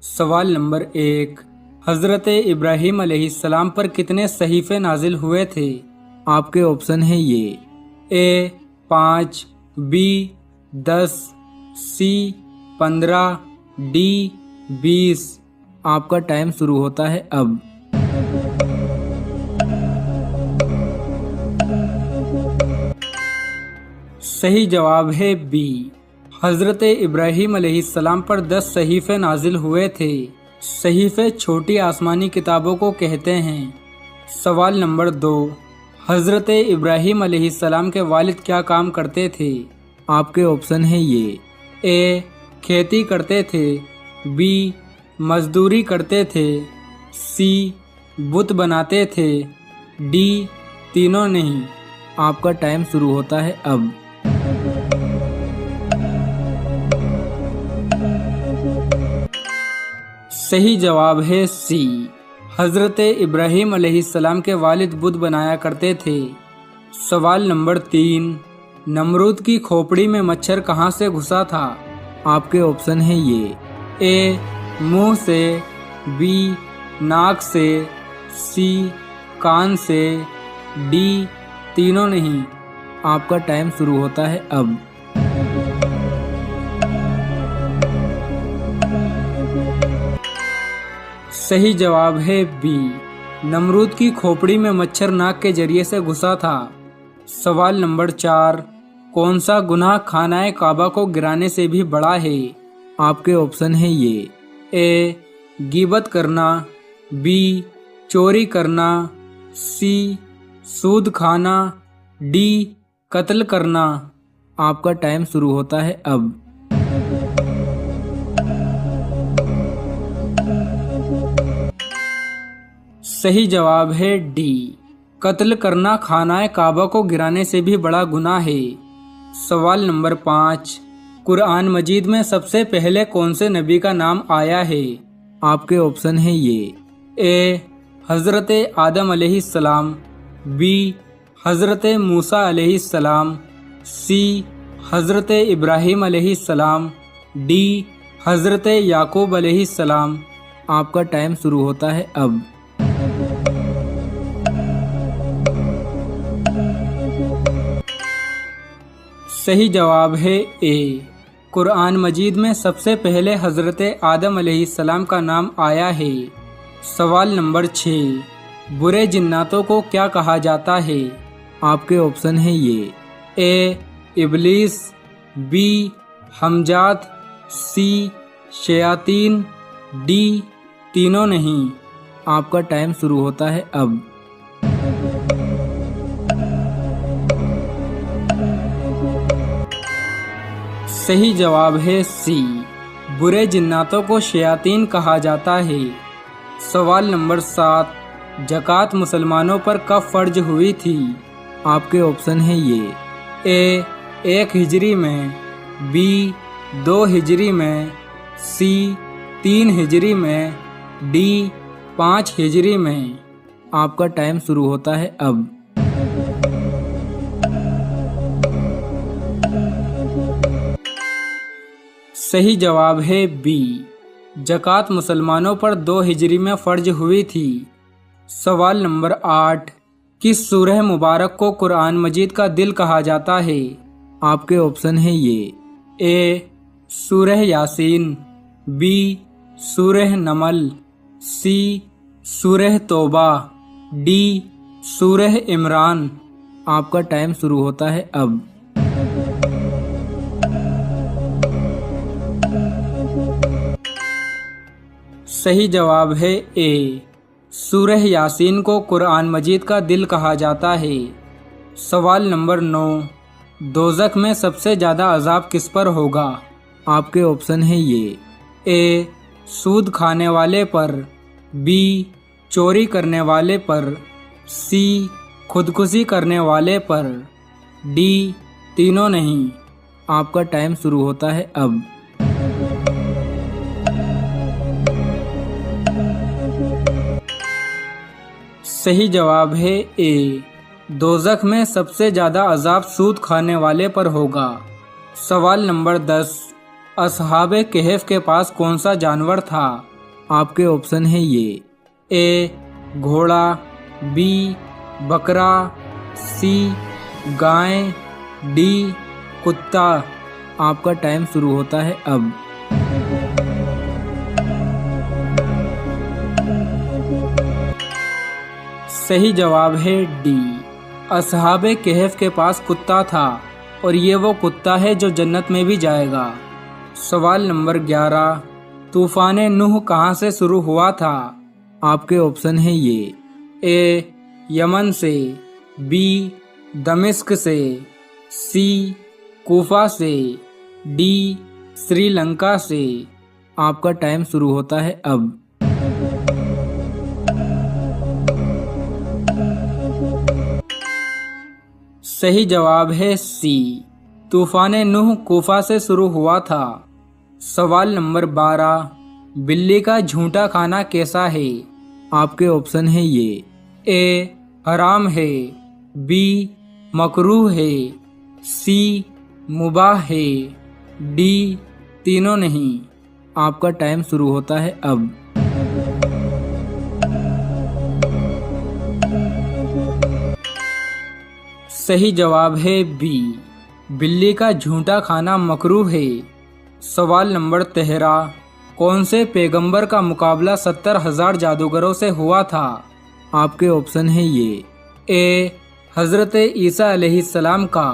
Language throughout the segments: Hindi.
सवाल नंबर 1। हज़रत इब्राहीम अलैहिस्सलाम पर कितने सहीफ़े नाजिल हुए थे? आपके ऑप्शन है ये ए 5, बी 10, सी 15, डी 20। आपका टाइम शुरू होता है अब। सही जवाब है बी। हज़रत इब्राहीम अलैहिस्सलाम पर 10 सहीफ़े नाजिल हुए थे। सहीफ़े छोटी आसमानी किताबों को कहते हैं। सवाल नंबर 2। हज़रत इब्राहीम अलैहिस्सलाम के वालिद क्या काम करते थे? आपके ऑप्शन है ये ए खेती करते थे, बी मजदूरी करते थे, सी बुत बनाते थे, डी तीनों नहीं। आपका टाइम शुरू होता है अब। सही जवाब है सी। हज़रत इब्राहीम अलैहिस्सलाम के वालिद बुत बनाया करते थे। सवाल नंबर 3। नमरूद की खोपड़ी में मच्छर कहाँ से घुसा था? आपके ऑप्शन है ये ए मुंह से, बी नाक से, सी कान से, डी तीनों नहीं। आपका टाइम शुरू होता है अब। सही जवाब है बी। नमरूद की खोपड़ी में मच्छर नाक के जरिए से घुसा था। सवाल नंबर 4। कौन सा गुनाह खानाए काबा को गिराने से भी बड़ा है? आपके ऑप्शन है ये ए गीबत करना, बी चोरी करना, सी सूद खाना, डी कत्ल करना। आपका टाइम शुरू होता है अब। सही जवाब है डी। कत्ल करना खानाए काबा को गिराने से भी बड़ा गुनाह है। सवाल नंबर 5। कुरान मजीद में सबसे पहले कौन से नबी का नाम आया है? आपके ऑप्शन है ये ए हज़रत आदम अलैहिस्सलाम, बी हज़रत मूसा अलैहिस्सलाम, सी हज़रत इब्राहीम अलैहिस्सलाम, डी हज़रत याकूब अलैहिस्सलाम। आपका टाइम शुरू होता है अब। सही जवाब है ए। कुरान मजीद में सबसे पहले हज़रत आदम अलैहिस्सलाम का नाम आया है। सवाल नंबर 6। बुरे जिन्नातों को क्या कहा जाता है? आपके ऑप्शन है ये ए इब्लीस, बी हमजात, सी शयातीन, डी तीनों नहीं। आपका टाइम शुरू होता है अब। सही जवाब है सी। बुरे जिन्नातों को शयातीन कहा जाता है। सवाल नंबर 7। ज़कात मुसलमानों पर कब फ़र्ज हुई थी? आपके ऑप्शन है ये ए 1 हिजरी में, बी 2 हिजरी में, सी 3 हिजरी में, डी 5 हिजरी में। आपका टाइम शुरू होता है अब। सही जवाब है बी। ज़कात मुसलमानों पर 2 हिजरी में फ़र्ज हुई थी। सवाल नंबर 8। किस सूरह मुबारक को कुरान मजीद का दिल कहा जाता है? आपके ऑप्शन है ये ए सूरह यासीन, बी सूरह नमल, सी सूरह तौबा, डी सूरह इमरान। आपका टाइम शुरू होता है अब। सही जवाब है ए। सूरह यासीन को कुरान मजीद का दिल कहा जाता है। सवाल नंबर 9। दोज़ख में सबसे ज़्यादा अजाब किस पर होगा? आपके ऑप्शन है ये ए सूद खाने वाले पर, बी चोरी करने वाले पर, सी खुदकुशी करने वाले पर, डी तीनों नहीं। आपका टाइम शुरू होता है अब। सही जवाब है ए। दोज़ख में सबसे ज़्यादा अजाब सूद खाने वाले पर होगा। सवाल नंबर 10। अस्हाबे कहफ के पास कौन सा जानवर था? आपके ऑप्शन है ये ए घोड़ा, बी बकरा, सी गाय, डी कुत्ता। आपका टाइम शुरू होता है अब। सही जवाब है डी। असहाबे कहफ के पास कुत्ता था और ये वो कुत्ता है जो जन्नत में भी जाएगा। सवाल नंबर 11, तूफान नूह कहाँ से शुरू हुआ था? आपके ऑप्शन है ये ए यमन से, बी दमिश्क से, सी कूफा से, डी श्रीलंका से। आपका टाइम शुरू होता है अब। सही जवाब है सी, तूफान नूह कूफा से शुरू हुआ था। सवाल नंबर 12, बिल्ली का झूठा खाना कैसा है? आपके ऑप्शन है ये ए हराम है, बी मकरूह है, सी मुबाह है, डी तीनों नहीं। आपका टाइम शुरू होता है अब। सही जवाब है बी, बिल्ली का झूठा खाना मकरूह है। सवाल नंबर 13, कौन से पैगंबर का मुकाबला 70,000 जादूगरों से हुआ था? आपके ऑप्शन है ये ए हज़रत ईसा अलैहिस्सलाम का,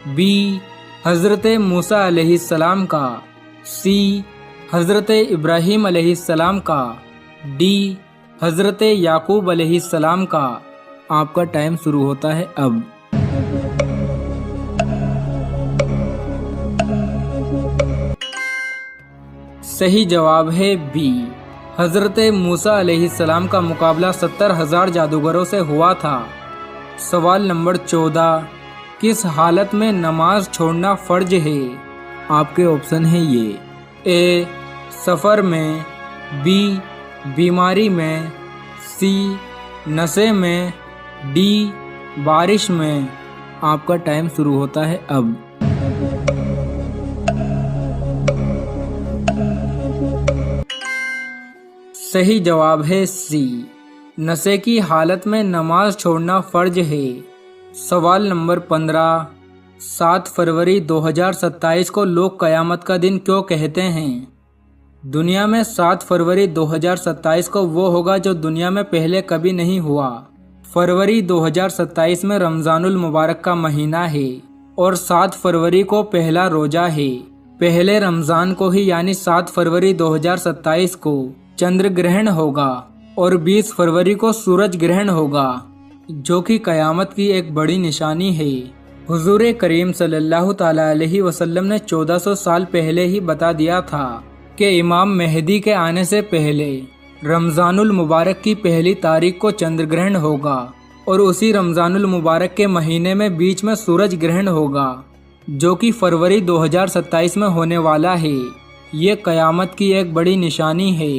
बी हज़रत मूसा अलैहिस्सलाम का, सी हज़रत इब्राहीम अलैहिस्सलाम का, डी हज़रत याकूब अलैहिस्सलाम का। आपका टाइम शुरू होता है अब। सही जवाब है बी, हज़रत मूसा अलैहिस्सलाम का मुकाबला 70,000 जादूगरों से हुआ था। सवाल नंबर 14, किस हालत में नमाज छोड़ना फर्ज है? आपके ऑप्शन है ये ए सफ़र में, बी बीमारी में, सी नशे में, डी बारिश में। आपका टाइम शुरू होता है अब। सही जवाब है सी, नशे की हालत में नमाज छोड़ना फर्ज है। सवाल नंबर 15, 7 फरवरी 2027 को लोग कयामत का दिन क्यों कहते हैं? दुनिया में 7 फरवरी 2027 को वो होगा जो दुनिया में पहले कभी नहीं हुआ। फरवरी 2027 में रमजानुल मुबारक का महीना है और 7 फरवरी को पहला रोजा है। पहले रमजान को ही यानी 7 फरवरी 2027 को चंद्र ग्रहण होगा और 20 फरवरी को सूरज ग्रहण होगा, जो कि कयामत की एक बड़ी निशानी है। हुजूर करीम सल्लल्लाहु ताला अलैहि वसल्लम ने 1400 साल पहले ही बता दिया था कि इमाम मेहदी के आने से पहले रमजानुल मुबारक की पहली तारीख को चंद्र ग्रहण होगा और उसी रमजानुल मुबारक के महीने में बीच में सूरज ग्रहण होगा, जो कि फरवरी 2027 में होने वाला है। ये कयामत की एक बड़ी निशानी है।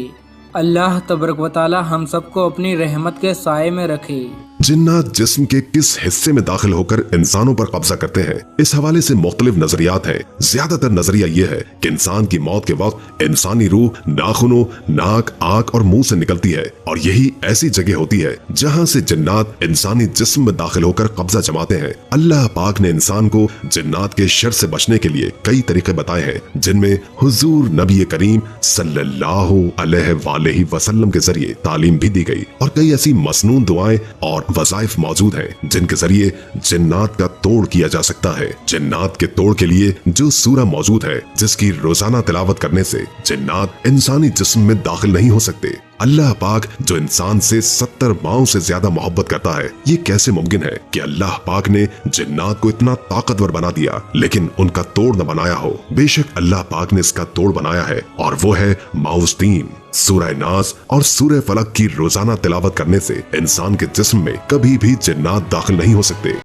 अल्लाह तबरक व तआला हम सबको अपनी रहमत के साए में रखे। जिन्नात जिस्म के किस हिस्से में दाखिल होकर इंसानों पर कब्जा करते हैं, इस हवाले से मुख्तलिफ नजरियात हैं। ज्यादातर नजरिया ये है कि इंसान की मौत के वक्त इंसानी रूह नाखूनों, नाक, आंख और मुंह से निकलती है और यही ऐसी जगह होती है जहां से जिन्नात इंसानी जिस्म में दाखिल होकर कब्जा जमाते हैं। अल्लाह पाक ने इंसान को जिन्नात के शर से बचने के लिए कई तरीके बताए हैं, जिनमें हुजूर नबी करीम सल्लल्लाहु अलैहि वसल्लम के जरिए तालीम भी दी गई और कई ऐसी मसनून दुआएं और वज़ाइफ मौजूद हैं जिनके जरिए जिन्नात का तोड़ किया जा सकता है। जिन्नात के तोड़ के लिए जो सूरा मौजूद है जिसकी रोजाना तिलावत करने से जिन्नात इंसानी जिस्म में दाखिल नहीं हो सकते। अल्लाह पाक जो इंसान से 70 माओं से ज्यादा मोहब्बत करता है, ये कैसे मुमकिन है कि अल्लाह पाक ने जिन्नात को इतना ताकतवर बना दिया लेकिन उनका तोड़ न बनाया हो? बेशक अल्लाह पाक ने इसका तोड़ बनाया है और वो है माउज़तीन। सूरह नास और सूरह फलक की रोजाना तिलावत करने से इंसान के जिस्म में कभी भी जिन्नात दाखिल नहीं हो सकते।